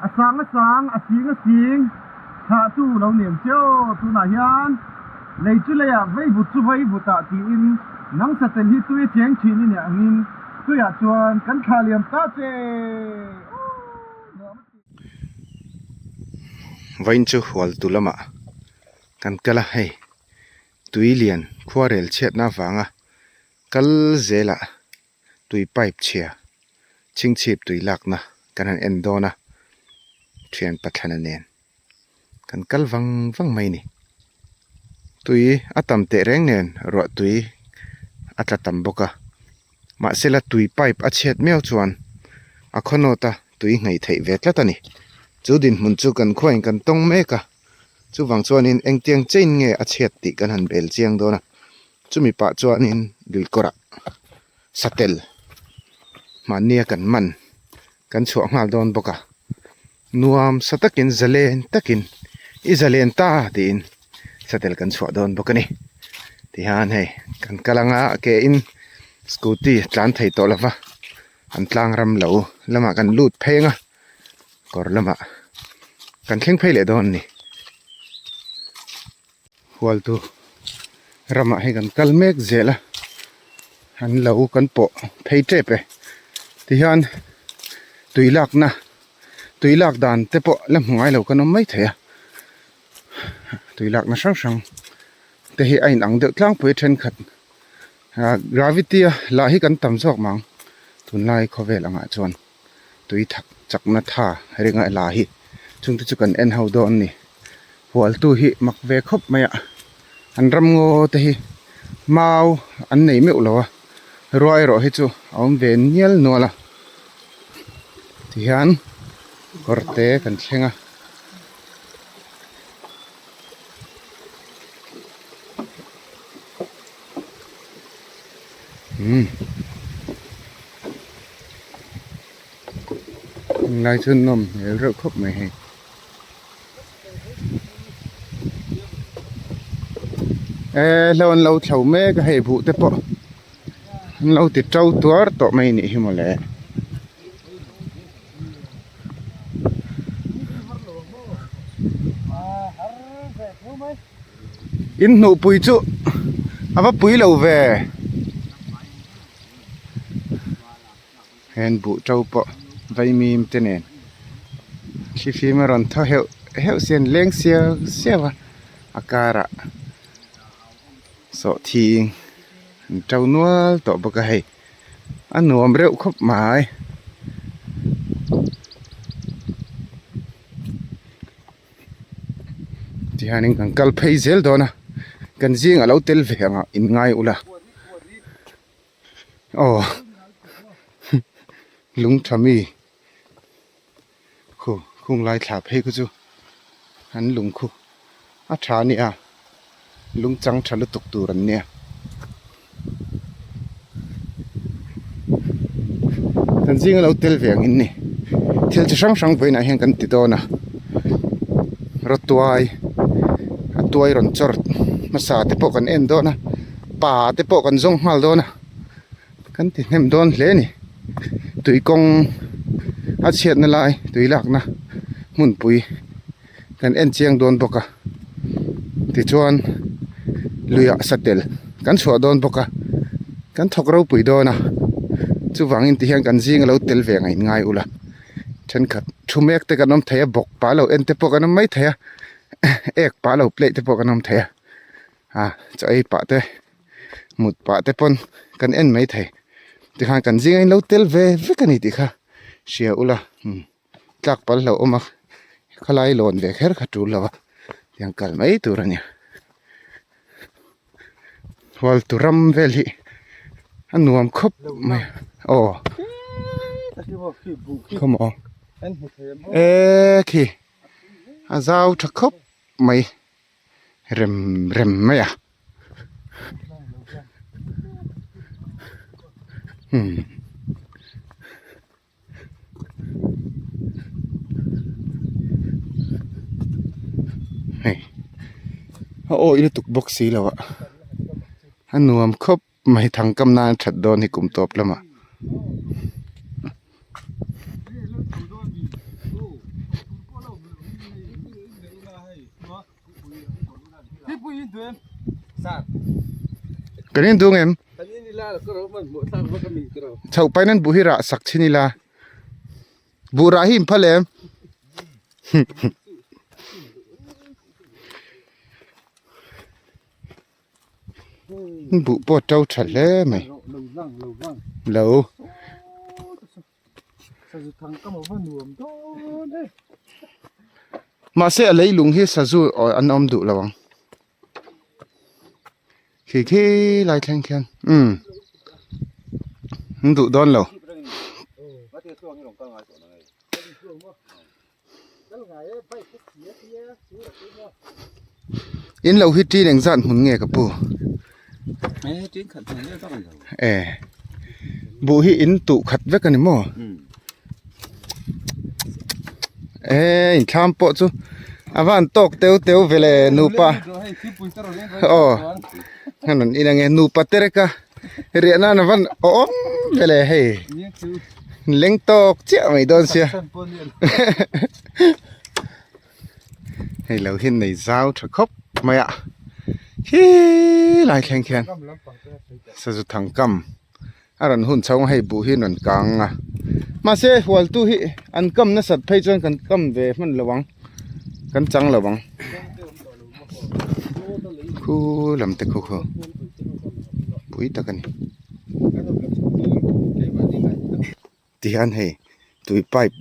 sang a sing tha tu lo niam cheo tu na hian lei chu le ya vei bu chu vei bu ta ti in nang sa tel hi tu e cheng thi ni ne angin tu ya chuan kan kha liam ta che vain chu hwal tu lama kan kala hei tui lian khuarel chet na wanga kal zela tui pipe chia ching chip tui lakna kan an endona thian pathana nen kan kal wang wang mai ni tui atam te reng nen ro tui atlatam boka ma sela tui pipe a chet meu chuan a khonota tui ngai thei vetla tani chu din mun chu kan khoing kan tong meka chu wang chuan in engtiang chain nge a chet ti kan han bel chiang dona chumi pa chuan in lilkora satel mania kan man kan chuak ngal don boka nuam satakin zalen takin i zalen ta din satel kan chuak don bokani ti han hei kan kalanga ke in scooty tlan thei to lava an tlang ram lo lama kan lut phenga kor lama kan thleng phei le don ni hual tu rama he kan kalmek zela han lo kan po phei trepe ti hian tuilak dan te po lam ngai lo kan mai theya tuilak na sang te hi ain ang de tlang pui then khat gravity la hi kan tam jok mang tun lai khovel anga chon tui thak chakna tha ringa la hi chung tu chu kan en ho don ni hual tu hi mak ve khop maya an ram ngo te hi mau an nei me ulo roi ro hi chu om ve nial nola ti hian korte kan thlenga lai chun nom rêu khop mai he lon lâu thầu mê cái hệ vụ thế po lâu thì trâu tuar to mai ni hi mole in nụ pui chu ava pui lâu về hen bu trâu po vay mìm tên nè khi phim mà còn thao hiệu xiên leng xia va akara so thi trâu nuôi tổ bậc hay ăn nuông rượu khóc mãi thì hai anh cần cal pay zel đó na cần riêng ở lâu tel về ngà in ngay ula oh lúng thami khung lai thả pay cứ chú hắn lúng khu à thả nè lúng trắng thả lúc tục tu rần nè cần riêng ở lâu tel về ngin nè thiel cho sang với này hiện cần tít đó na rót tuai ron chor masa te po kan en do na pa te po kan zong mal do na kan ti nem don hle ni tui kong a chet na lai tui lak na mun pui kan en chiang don boka ti chuan luya satel kan chua don boka kan thok ro pui do na chu wangin ti hian kan jing lo tel ve ngai ngai ula then khat thumek te kanom thaya bok pa lo en te po kanom mai thaya ek pa lo plate te po kanom thaya chai pa te mut pa te pon kan en mai thai ti khan kan jing ai lo tel ve kan ti kha sia ula tlak pal lo oma khalai lon ve kher khatu lawa yang kal mai turania wal turam veli anuam khop mai oh come on khi azau thak khop mai rem maya hey ile tuk boxi lawa anuam khop mai thang kam na that don hi kum top lama tuem sat kanin dung em kanin nila ko ro man mo sang ba kami ko chau painan buhira sak chinila bura hi phalem bu po trâu thật lẽ mày lâu mà sẽ lấy lùng hết sa du ở ăn om đủ là bằng khi lại khen khen đủ đón lâu in lâu hít chi đánh dặn muốn nghe cả bù bù hi in tụ khát với cái này mò in tham bộ chú van tóc teo về là nupa hanan ina nghe nupa tereka riana na van om về là hey leng tóc chia mày đón xia hey lâu hin này giao thật khóc mày ạ hi lại khen khen sao rồi thằng cầm anh hun cháu hay bù hi nón càng à mà xe hual tu hi anh cầm nó sạch phê cho cần cầm về mình là bằng cần trắng là bằng khu làm tết khu khu bụi ta cần thì anh hay tụi pipe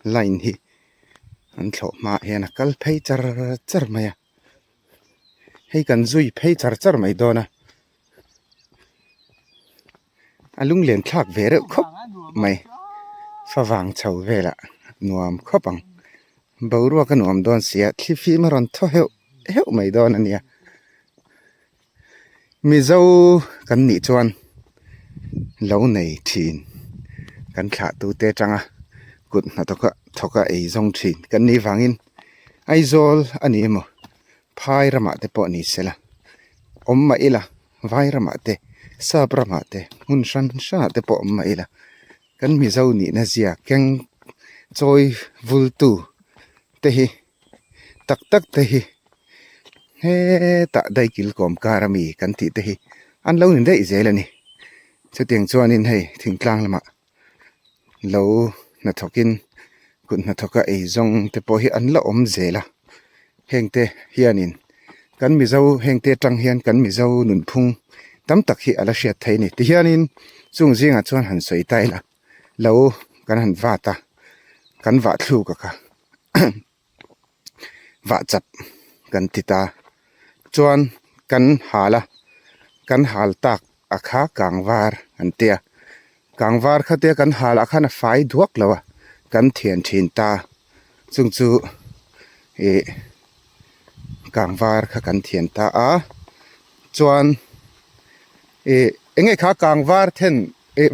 line hi anh thọ mà hè na kal phê char mày à hay cần duy phê char mày đó na anh lung liền thạc về được khóc mày pha vàng chầu về là nuam khóc bằng bầu rùa cái nuam đòn xía khi phi mà còn thọ hiệu mày đòn anh nhỉ mi dâu cần nị chuan lâu này thìn cần khả tu tê trăng à cụt là thọ cả ấy dòng thìn cần nị vangin ai zol anh em phai ra mate po ni sela omma ila vai ra mate sa pra mate mun shan sha te po omma ila kan mi zau ni na zia keng choi vul tu te hi tak te hi he ta dai kil kom karami kan ti te hi an lo ni dei zela ni chu tiang chuan in hei thing tlang lama lo na thokin kun na thoka ei zong te po hi an la om zela hengte hianin kan mi zo hengte tang hian kan mi zo nun phung tam tak hi ala hriat thei ni ti hianin chung zinga chuan han soi tai la lo kan han vata kan va thlu ka va chap kan tita chuan kan hal tak akha kangwar an tia kangwar khate kan hal akha na fai duak lawa kan thian thin ta chung chu kangwar kha kan thian ta a chuan enge kha kangwar then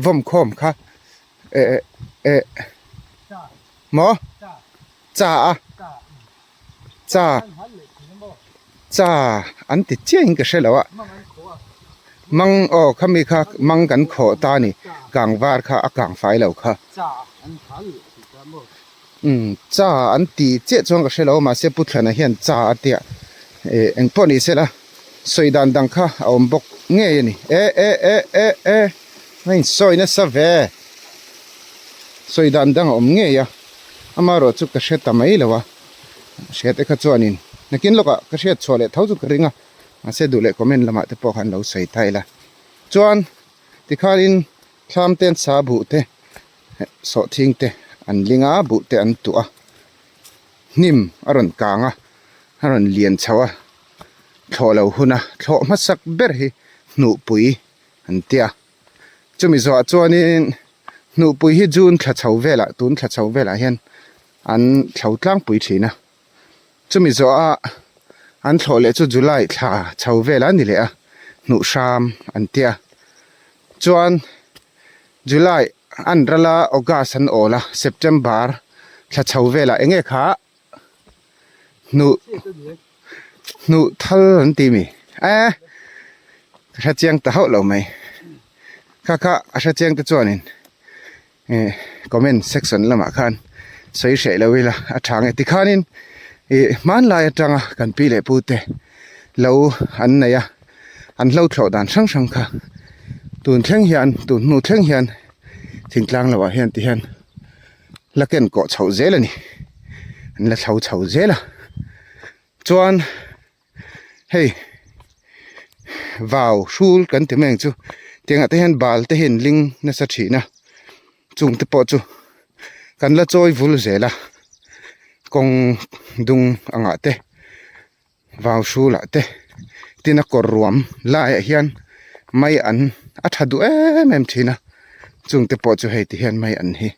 vom khom kha mo cha an ti chiang ka shelawa mang o khami kha mang kan kho ta ni kangwar kha akang fai lo kha cha an ti che chong ka shelo ma se puthana hian cha atia eng poni sela soidan dang kha om bok nge ni mai soina sa ve soidan dang om nge ya amaro chu ka sheta mai lawa shete kha chuanin nakin loka ka shet chole thauju ka ringa ase dule comment lama te pokhan lo sei thaila chuan tikhalin thlam ten sa bu te so thing te an linga bu te an tu a nim aron kanga aron lian chawa tholo huna tho masak ber hi nu pui an tia chumi zo chuanin nu pui hi jun thla chho vela tun thla chho vela hian an thlau tlang pui thina chumi zo a an thlole chu July thla chho vela ni le a nu sham an tia chuan July an rala August an ola September thla chho vela enge kha nu thal an ti mi kha chiang ta ho lo mai kha asha chiang ta chuanin comment section lama khan soi shei lo wila athang ti khanin man lai atanga kan pi le pu te lâu anh này à anh lâu thầu đàn sang sang cả tuần theng hiền tuần nụ theng hiền thỉnh lang là vào hiền thì hiền là cái cọ chậu dễ là nè anh là chậu dễ là cho anh hey vào sul cần tìm mình chú tiếng ở hiền bal te hiền linh nó sát chỉ na chung te po chú cần là trôi vul dễ là con dung ang ate vào sul lại te tina cor ruam lại hiền may ăn thadu em thina chung te po chu hei ti hian mai an hi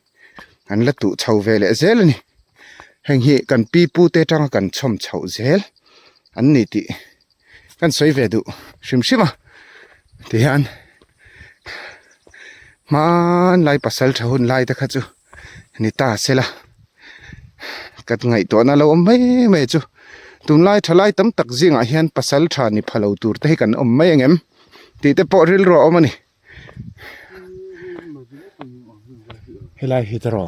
an la tu chho ve le zel ni heng hi kan pi pu te tang kan chom chho zel an ni ti kan soi ve du shim shima ti hian man lai pasal thahun lai ta kha chu ni ta sela kat ngai to na lo mai mai chu tum lai thalai tam tak zinga hian pasal tha ni phalo tur te kan om mai engem ti te po ril ro omani helai hitaro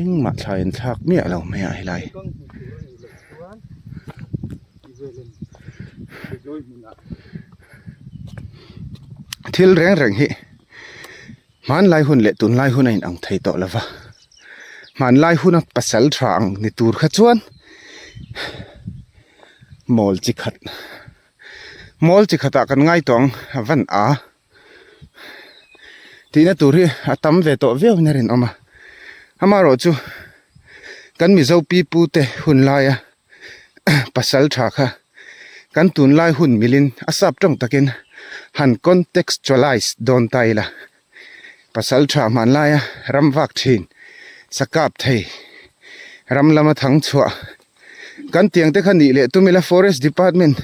ing ma thain thak mi alo me a helai thil reng reng hi man lai hun le tun lai hun in ang thei to lova man lai hun a pasal thang ni tur kha chuan mol chi khata kan ngai tong van a tina turi atam ve to veu nerin oma amaro chu kan mi zo pi pu te hun laia pasal tha kha kan tun lai hun milin asap tong takin han contextualize don taila pasal tha man laia ram wak thin sakap thei ram lama thang chua kan tiang te khani le tumila forest department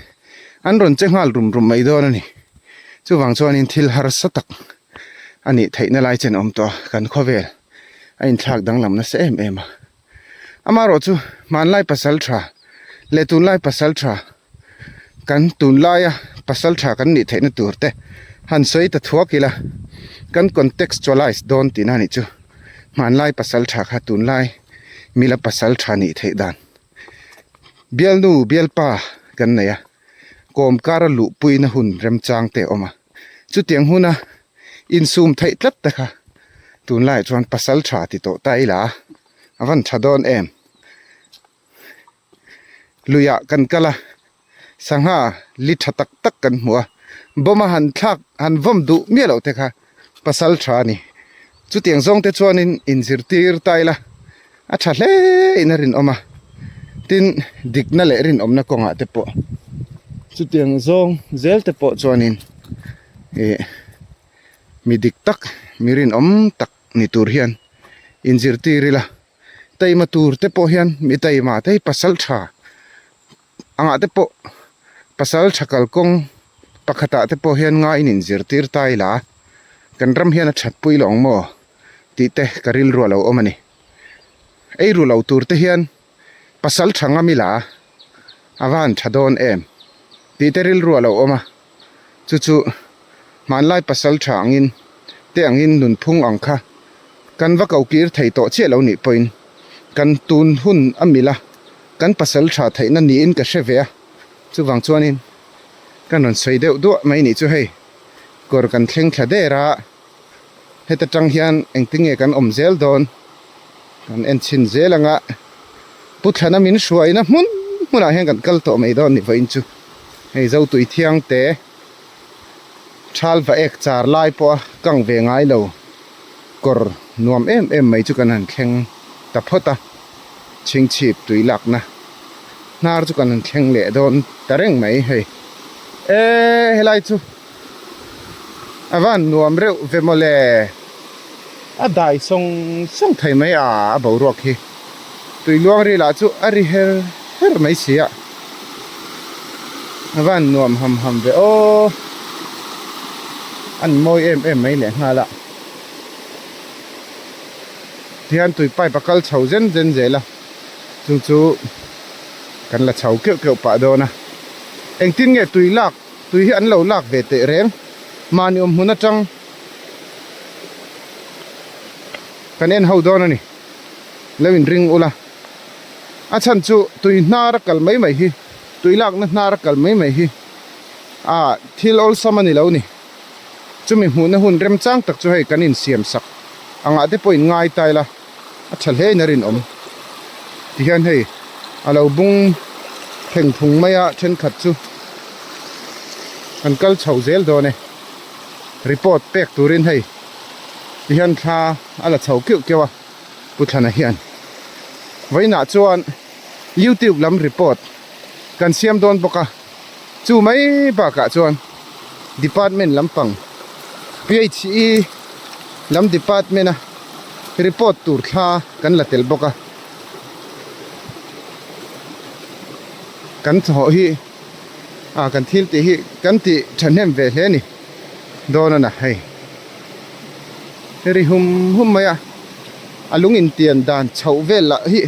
an ron chengal rum mai don ani chu wang chuan in thil har satak ani theina lai chen om to kan khovel ain thak dang lam na se em amaro chu man lai pasal tha le tun lai pasal tha kan tun lai a pasal tha kan ni theina turte han soi ta thuakila kan contextualize don tinani chu man lai pasal tha kha tun lai mila pasal tha ni thei dan bial nu bial pa kan ne ya kom kara lu puina hun rem chang te oma chu tiang huna in sum thei tlat ta kha tun lai chuan pasal tha ti to tai la avan thadon em luya kan kala sangha li thatak tak kan hua boma han thak han vom du mielo te kha pasal tha ni chu tiang zong te chuan in zirtir tai la a tha hle inarin oma tin dikna le rin omna konga te po chu tiang zong zel te po chuanin mi dik tak mirin om tak ni tur hian injir tirila tai ma tur te po hian mi tai ma te pasal tha anga te po pasal thakal kong pakhata te po hian nga in injir tir tai la kan ram hian a that pui long mo ti te karil ro lo omani ei ru lo tur te hian pasal thanga mila awan thadon em ti te ril ru lo oma chu man lai pasal thangin te angin nun phung angkha kan va kau kir thei to che lo ni point kan tun hun amila kan pasal tha theina ni in ka shevea chu wang chuanin kan non sei deuh du mai ni chu hei kor kan thleng thladera heta tang hian engtinge kan om zel don kan en chin zelanga puthana min shuaina muna hian kan kal to mai don ni vain chu hei zo tui thiang te thal va ek char lai po kang ve ngai lo kor nuam em mai chu kan han thleng ta phota ching chip tui lak na nar chu kan han thleng le don tareng mai hei helai chu avan nuam reu ve mole a dai song thai mai a bo rok hi tui luang ri la chu ari her mai sia avan nuam ham ve o an moi em mai le nga la thian tui pai pakal chho zen zela chu kan la chho keu pa do na eng tin nge tui hi an lo lak ve te reng mani huna tang kan en ho don ani lewin ring ula a chan chu tui nar kal mai hi tuilak na nar kal mai hi thil ol samani lo ni chumi hmu na hun rem chang tak chu hei kanin siam sak anga te point ngai tai la a thal he na rin om ti hian hei alo bung theng phung maya then khat chu an kal chho zel do ne report pek turin hei ti hian tha ala chho kiu kewa puthana hian vaina chuan YouTube lam report kan siam don boka chu mai ba ka chuan department lampang PHE lam department a report tur tha kan la tel boka kan tho hi kan thil ti hi kan ti thanem ve hle ni dona na hei ri hum maya alung in tian dan chau vel la hi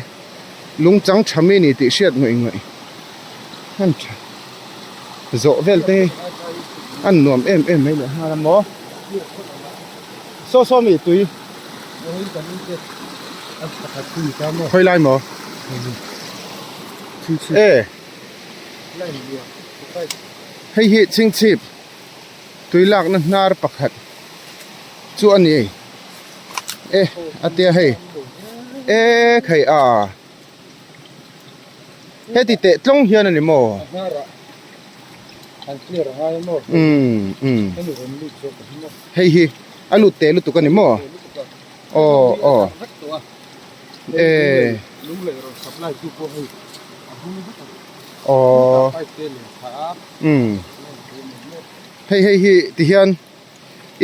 lung chang thami ni ti hriat ngoi han zo vel te an nuam em mai le ha mo so mi tui khoi lai mo hei hi ching chip tui lak na nar pakhat chu ani atia hei khai he ti te tlong hian ani mo hei hi alu te lu tu kan ni mo hei hi ti hian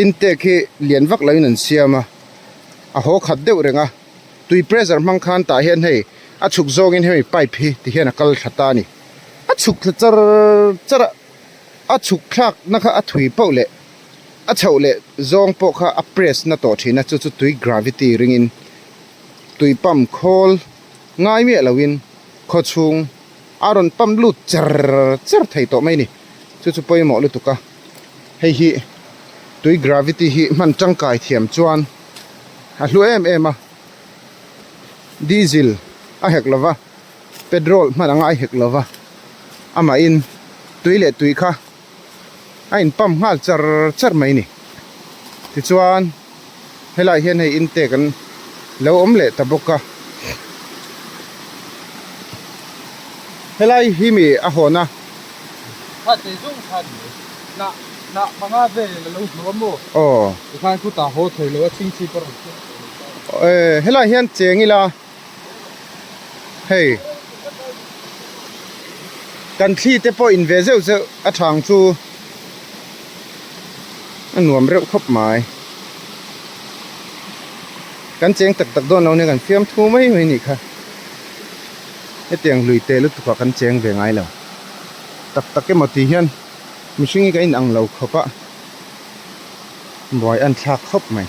intake hi lian vak lai nan siama a ho khat deuh renga tui pressure mang khan ta hian hei a chuk zong in hei pipe hi ti hian a kal thata ni a chuk char a chuk thlak na kha a thui pau le a chho le zong po kha a press na to thina chu tui gravity ringin tui pam khol ngai mi lawin kho chung aron pam lu char thei to mai ni chu poi mo lu tuka hei hi tui gravity hi man tangkai thiam chuan a hlu em a diesel a hek lova petrol man anga hek lova ama in tui le tui kha a in pam ngal char mai ni ti chuan helai hian hei in te kan lo om le taboka helai hi mi a hona te jung khan na manga ve lo mo khan ku ta ho thoi lo ching chi par helai hian chengila hei kan thi te po in ve zeu a thang chu an nuam reuh khop mai kan cheng tak don lo ne kan fiam thu mai ni kha e tiang lui te lu tu kan cheng ve ngai lo tak ke mati hian mihring ka in ang lo khopa boy an thak khop mai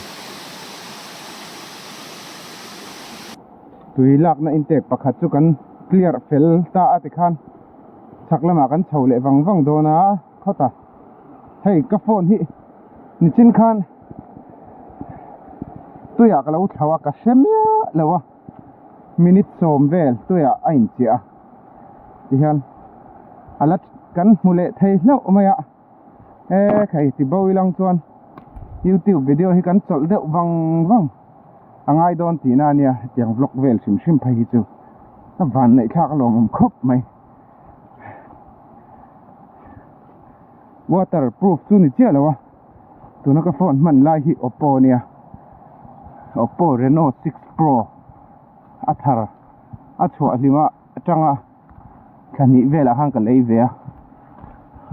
tui lak na intake pakhat chu kan clear fel ta ati khan thaklama kan chhole wang do na khota hei ka phone hi ni chin khan tuya ka lo thawa ka semya lawa minute som vel tuya ain chia hian alat kan mule thei hlo maya khai ti bo ilang chuan YouTube video hi kan chol deuh wang angai don ti na nia tiang vlog vel sim phai hi chu na van nei thak lom khop mai waterproof chu ni chia lawa tuna ka phone man lai hi Oppo Reno 6 Pro athar achwa lima atanga khani vela hang ka lei ve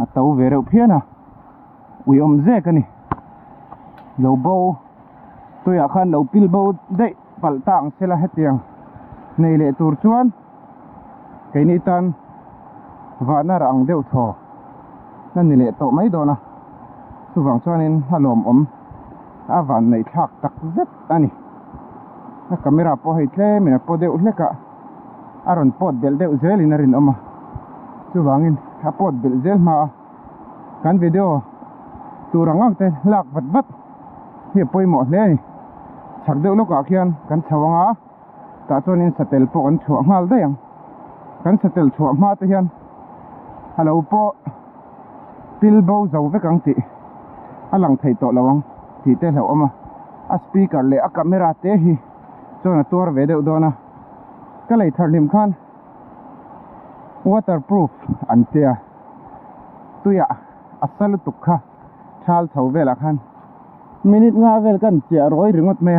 a tau ve reuh phiana ui om ze ka ni lo bo toya khan lo pil bo dei pal tang sela hetiang nei le tur chuan cái ni tan và na rang deuh tho nan ni le to mai do na chu wang chuan in halom om a van nei thak tak zet ani na camera po hei tle mina po deuh hleka aron pot bel deuh zel in arin oma chu wangin a pot bel zel ma kan video turangak te lak vat hi poimo hle ni chak deuh loka khian kan chawanga ta chuan in satel po kan thuah ngal dayang kan satel thuah ma te hian hello po pilbo zo ve kang ti alang thei to lawang ti te hlo ama a speaker le a camera te hi chona tur ve deuh dona ka lei thar lim khan waterproof an tia tuya asalu tukha thal thau vela khan minute nga vel kan chia roi ringot me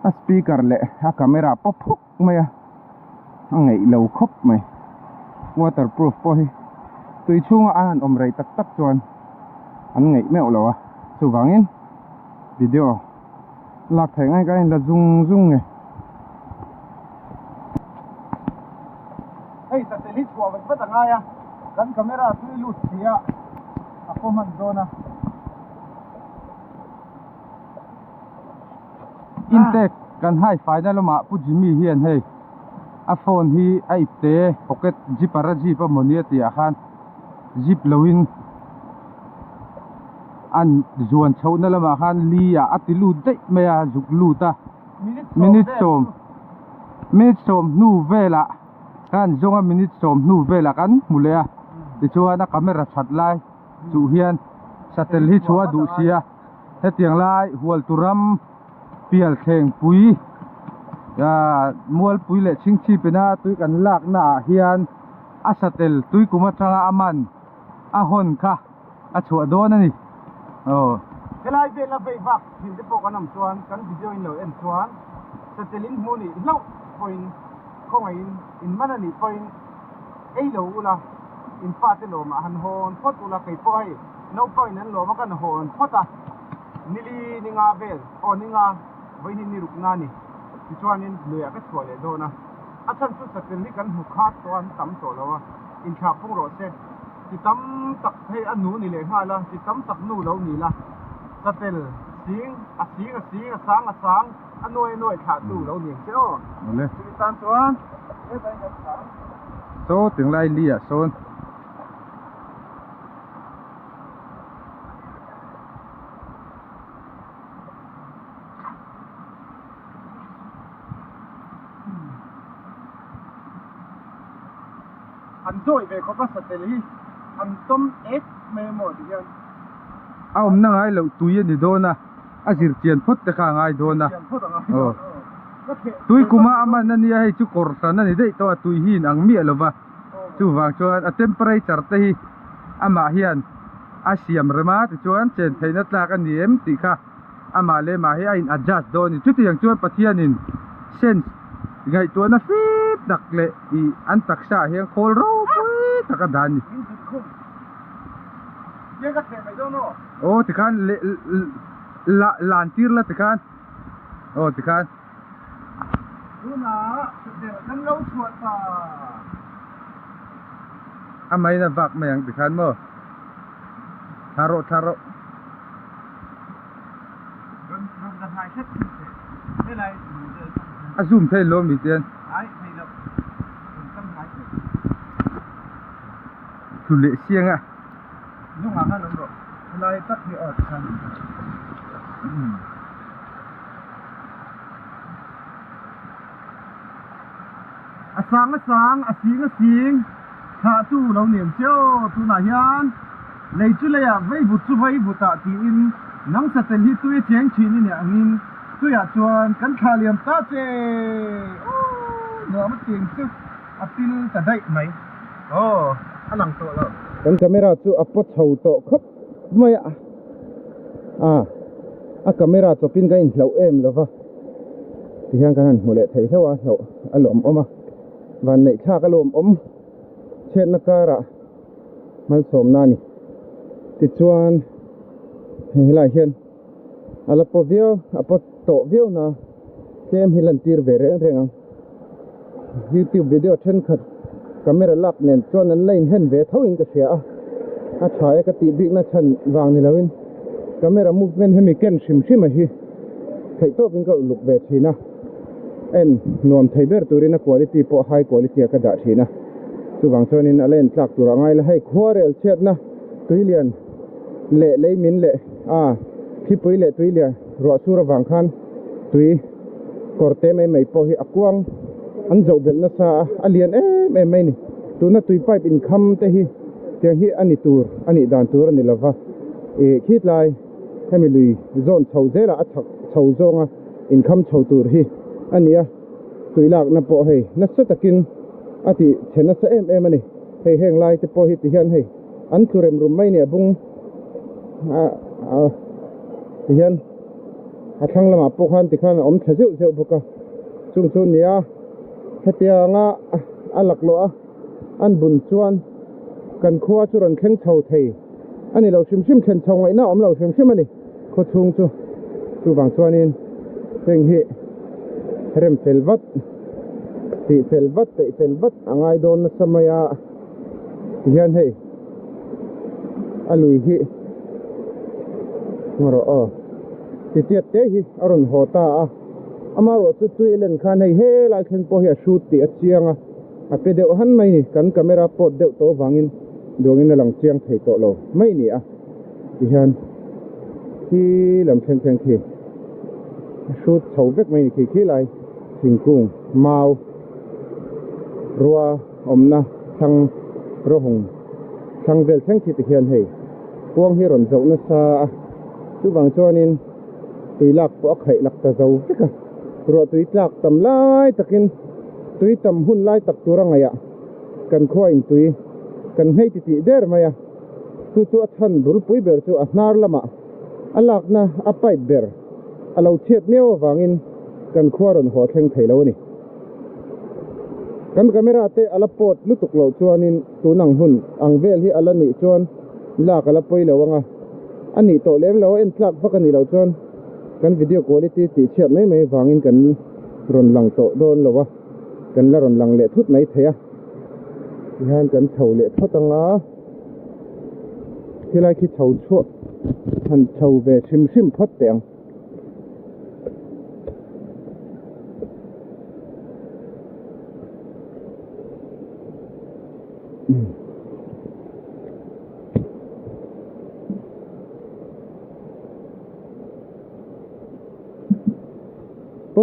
a speaker le a camera pophuk me angai lo khop me waterproof po hi tui chunga an omrei tak tak chuan an ngei me olawa chu wangin video lak thai ngai ka in la zung nge hey satellite ko wat batanga ya kan camera tui lut sia ako man zona intek kan hai final ma pu jimi hian hei a phone hi a ipte pocket zip ara zip a monia ti a khan zip loin an zuan chhouna lama khan li a atilu dei me a zuk lu ta minute som nu vela kan zonga minute som nu vela kan mulea ti chuan a camera that lai chu hian satellite chua du sia hetiang lai hual turam pial theng pui ya mual pui le chingchi pena tui kan lak na hian a satel tui kuma tanga aman a hon kha a chua don ani kelai ve la ve vak hin te pok anam chuan kan video in lo en chuan satelin moni lo point khongai in manani point ei lo ula in fa te lo ma han hon phot ula kai poi no point an lo ma kan hon phota nili ninga vel o ninga với những người na nè, thì cho nên lừa cái sổ để đâu na, à chân xuất sắc lên cái hộp khát toàn tắm sổ đâu à, in chạp phong rồi xe, thì tắm tập hay ăn nụ nè lấy hai là, thì tắm tập nụ đâu nè là, sát tel sáng, ăn nuôi thả nụ đâu nè chứ, thì tan chuan, số tiếng lai lia số anh tôi về có phát satellite anh tôm ếch mê mỏi thì anh ông năng ai lâu túi đi đâu na à chỉ tiền phút thì cả ngày đâu na túi kuma ama nani ai chú corsan nani đấy to túi hin ang mía lo ba chú vàng cho anh temperature thì ama hiền à siam rema thì cho anh trên thấy nó là cái niệm thì cả ama le mà hi anh adjust đâu ni chú thì ang cho anh pathian in sense ngày tuần nó phít đặc lệ i anh tác xa hiện khol rau pui taka dan ni oh thì kan lan tir la thì kan oh thì kan amay na vak mayang thì kan mo tharo a zoom thay lo mi tiền chủ lệ xiêng à lúc nào ăn được lại tắt thì ở thành sáng xính thả tu lâu niệm chiếu tu nà hian lấy chú lấy à vây bút tạ thì in nắng sát tên hít tu chén chín nè anh tôi à chuan cắn khá liềm ta chê nữa mất tiền chứ à tin cả đây mày anh làm tội rồi con camera chu apot hậu to khắp mày camera cho pin cái lâu em rồi va thì hàng cái một lệ thấy theo lâu lộm ôm và nãy cha cái lộm ôm trên nó raมันสมนานี่ติดชวนเห็นหลายเห็นอะไรพอวิวพอโตวิวนะเกมฮิลันตีร์เวรเรื่องYouTube วิดีโอเช่นขัดcamera ลับเนี่ยชวนนั้นเล่นเห็นเวทเท่าอินก็เสียถ่ายก็ติดบิ๊กนะฉันวางนี่แล้ววิน camera movement ให้มีแกนชิมมาฮีใครโตเป็นก็ลุกเวทีนะนวมไทเบอร์ตัวนี้นะ quality พอ high quality ก็ได้ทีนะสุบางส่วนนี้เล่นจากตัวง่ายเลยให้คว้าเรลเช็ดนะตุยเลียนเละเลยมินเละพี่ปุยเละตุยเลียนรัวสุระบางคันตุยกอร์เต้ไม่พอให้อักวางอันเจ้าเบลน่ะซาเลียนไม่นี่ tu na tui pipe in kham te hi tiang hi ani tur ani dan tur ani lova khit lai hemi lui zone chho zela a thak chho zonga in kham chho tur hi ania tui lak na po hei na sa takin ati chena sa em ani hei heng lai te po hi ti hian hei an turem rum mai ne bung ti hian a thang lama po khan ti khan om thajeu zeu boka chung chu nia hetia nga alak lo a an bun chuan kan khuwa chu ron kheng chho thei ani lo shim shim chen chho ngai na om lo shim shim ani kho chung chu bang chuanin teng hi rem felvat ti felvat angai don na samaya hian hei alui hi ngoro o ti tiat te hi aron hota a amaro chu tui len khan hei he lai khen po hi a shoot ti a chianga a pe deuh han mai ni kan camera pot deuh to wangin dongin a lang chiang thei to lo mai ni a ti hian hi lam theng khi shoot chho vek mai ni khi lai thingkung mau ruwa omna thang rohung thang vel theng thi ti hian hei puang hi ron zau na sa chu bang chuanin tui lak po khai lak ta zau veka ro tui tlak tam lai takin tui tam hun lai tak turang aya kan khoin tui kan hei ti der maya chu athan dul pui ber chu a hnar lama alak na apai ber alo chep meo wangin kan khuaron ho thleng theilo ni kan camera te ala pot lutuk lo chuanin tunang hun ang vel hi ala ni chuan lak ala poi lo wanga ani to lem lo en tlak vakani lo chuan kan video quality ti chiat mai wangin kan ron lang to don lowa kan la ron lang le thut mai theya hian kan chho le thotanga khilai khi chho chu han chho ve sim phot teng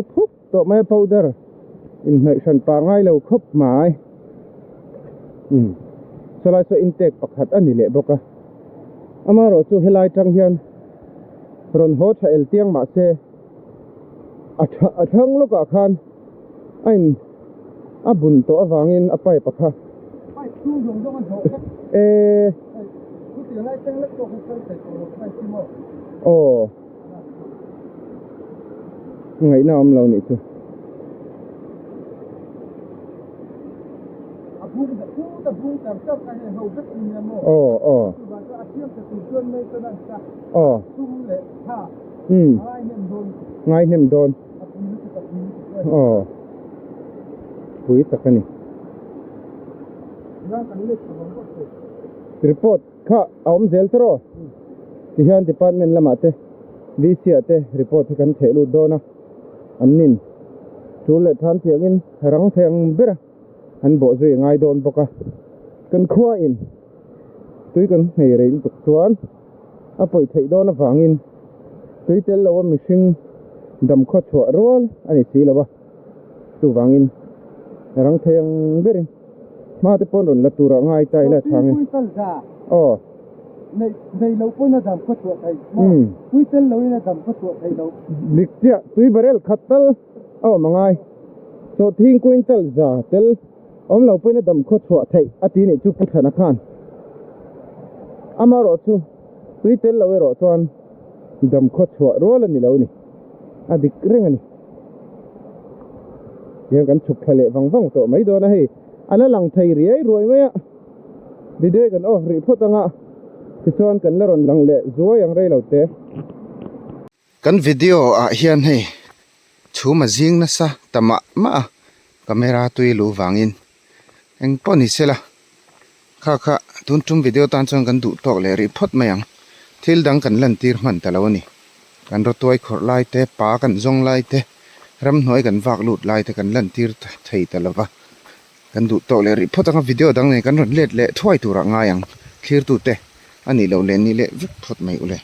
phúc to mai powder in nei san pa ngai lo khop mai salai so intake pakhat ani le boka amaro chu helai tang hian ron ho tha el tiang ma se a thang lo ka khan ain abun to awangin apai pakha ai chu dong dong an ho ku ti lai tang lek to ko sai sai simo ngày nào ông lâu nị chứ ngay nem đồn quý tất cả nị report kha ông zel tro thì hiện department làm ate VC ate report thì kan thelu dona annin chule than thiangin rang theng bera an bo zui ngai don boka kan khua in tui kan nei rein tuk chuan apoi thei don awangin tui tel lawa mihring dam kho chhuah rol ani si lawa tu wangin rang theng berin ma te pon ron la tura ngai tai la thang nei lo pona dam kho chhuah thai tui tel lo ina dam kho chhuah thai lo liktia tui barel khatal mangai so thing quintal za tel om lo pona dam kho chhuah thai ati ni chu puthana khan amaro chu tui tel lo ro chuan dam kho chhuah rol ani lo ni adik reng ani yang kan chuk khale wang to mai do na hei ala lang thai riai roi maya video kan ri photanga chuan kan laron lang le zuai ang rei lo te kan video a hian hei chuma jing na sa tama ma camera tui lu wangin eng poni sela kha tun tum video tan chang kan du tok le ri phot mayang thil dang kan lan tir man talawani kan ro toy khor lai te pa kan zong lai te ram hnoi kan wak lut lai te kan lan tir thei talawa kan du tok le ri photanga video dang nei kan ron let le thwai tura nga yang clear tu te ani lo len ni le vuk phot mai ule